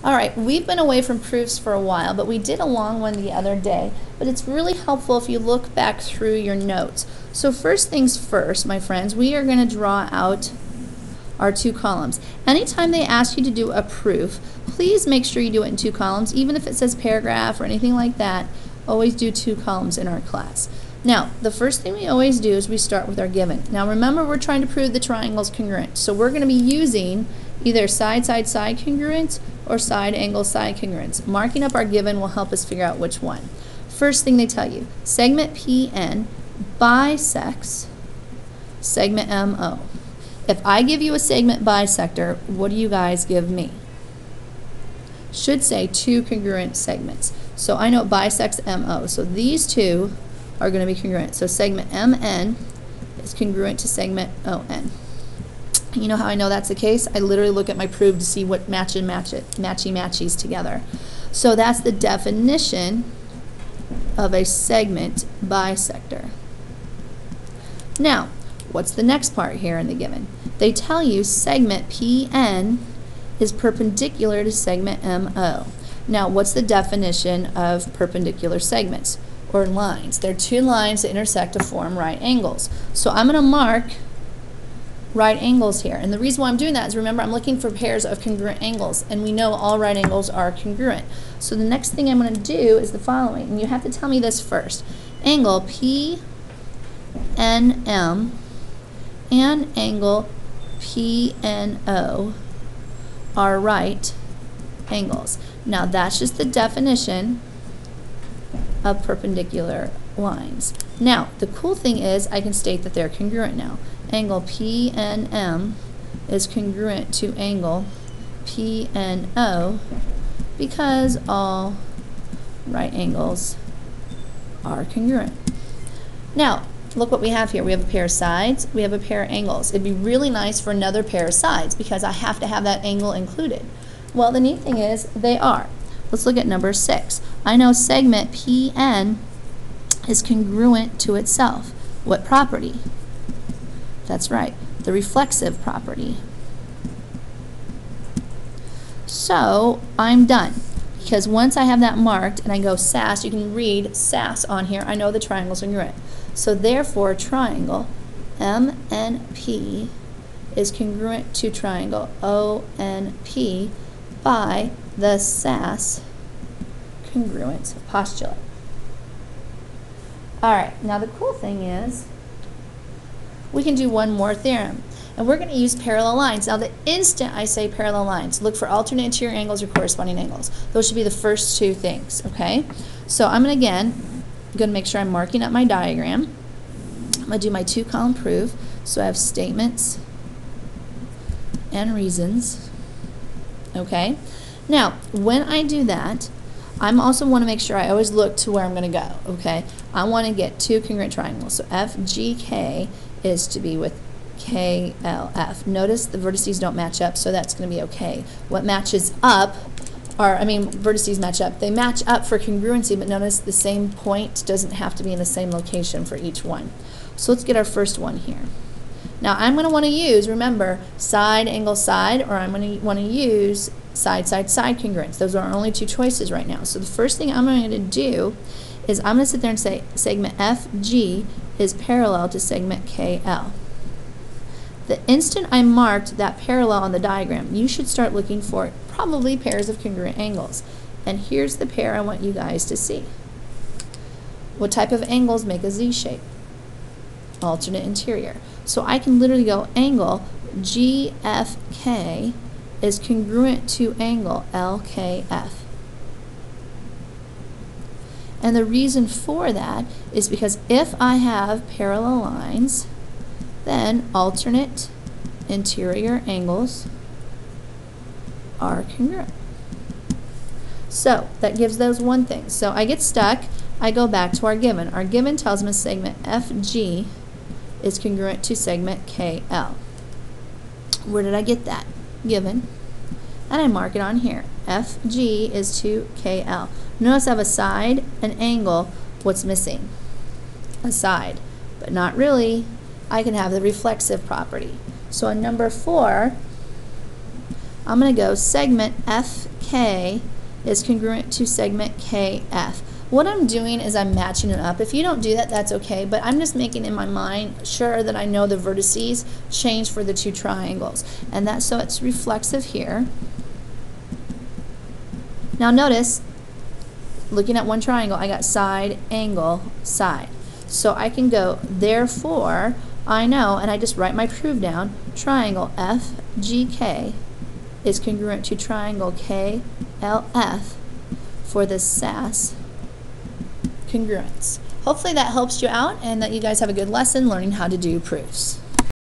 All right, we've been away from proofs for a while, but we did a long one the other day. But it's really helpful if you look back through your notes. So first things first, my friends, we are going to draw out our two columns. Anytime they ask you to do a proof, please make sure you do it in two columns. Even if it says paragraph or anything like that, always do two columns in our class. Now, the first thing we always do is we start with our given. Now remember, we're trying to prove the triangle is congruent. So we're going to be using either side, side, side congruence or side, angle, side congruence. Marking up our given will help us figure out which one. First thing they tell you, segment PN bisects segment MO. If I give you a segment bisector, what do you guys give me? Should say two congruent segments. So I know it bisects MO. So these two are going to be congruent. So segment MN is congruent to segment ON. You know how I know that's the case? I literally look at my proof to see what matchy-matchies together. So that's the definition of a segment bisector. Now, what's the next part here in the given? They tell you segment PN is perpendicular to segment MO. Now, what's the definition of perpendicular segments or lines? They're two lines that intersect to form right angles. So I'm going to mark right angles here. And the reason why I'm doing that is, remember, I'm looking for pairs of congruent angles, and we know all right angles are congruent. So the next thing I'm going to do is the following, and you have to tell me this first. Angle PNM and angle PNO are right angles. Now that's just the definition of perpendicular lines. Now the cool thing is I can state that they're congruent now. Angle PNM is congruent to angle PNO because all right angles are congruent. Now look what we have here. We have a pair of sides, we have a pair of angles. It'd be really nice for another pair of sides because I have to have that angle included. Well, the neat thing is they are. Let's look at number 6. I know segment PN is congruent to itself. What property? That's right, the reflexive property. So I'm done, because once I have that marked and I go SAS, you can read SAS on here, I know the triangle's congruent. So therefore, triangle MNP is congruent to triangle ONP by the SAS congruence postulate. All right, now the cool thing is we can do one more theorem, and we're going to use parallel lines. Now the instant I say parallel lines, look for alternate interior angles or corresponding angles. Those should be the first two things, okay? So I'm going to make sure I'm marking up my diagram. I'm going to do my two-column proof. So I have statements and reasons, okay? Now when I do that, I also want to make sure I always look to where I'm going to go, okay? I want to get two congruent triangles. So FGK is to be with KLF. Notice the vertices don't match up, so that's going to be okay. What matches up are, vertices match up. They match up for congruency, but notice the same point doesn't have to be in the same location for each one. So let's get our first one here. Now I'm going to want to use, remember, side, angle, side, or I'm going to want to use side, side, side congruence. Those are our only two choices right now. So the first thing I'm going to do is I'm going to sit there and say segment FG is parallel to segment KL. The instant I marked that parallel on the diagram, you should start looking for probably pairs of congruent angles. And here's the pair I want you guys to see. What type of angles make a Z shape? Alternate interior. So I can literally go angle GFK is congruent to angle LKF. And the reason for that is because if I have parallel lines, then alternate interior angles are congruent. So that gives those one thing. So I get stuck, I go back to our given. Our given tells me segment FG is congruent to segment KL. Where did I get that? Given. And I mark it on here. FG is to KL. Notice I have a side, an angle. What's missing? A side. But not really. I can have the reflexive property. So on number 4, I'm going to go segment FK K is congruent to segment KF. What I'm doing is I'm matching it up. If you don't do that, that's okay, but I'm just making in my mind sure that I know the vertices change for the two triangles. And that's so it's reflexive here. Now notice, looking at one triangle, I got side, angle, side. So I can go, therefore, I know, and I just write my proof down, triangle FGK is congruent to triangle KLF for the SAS congruence. Hopefully that helps you out and that you guys have a good lesson learning how to do proofs.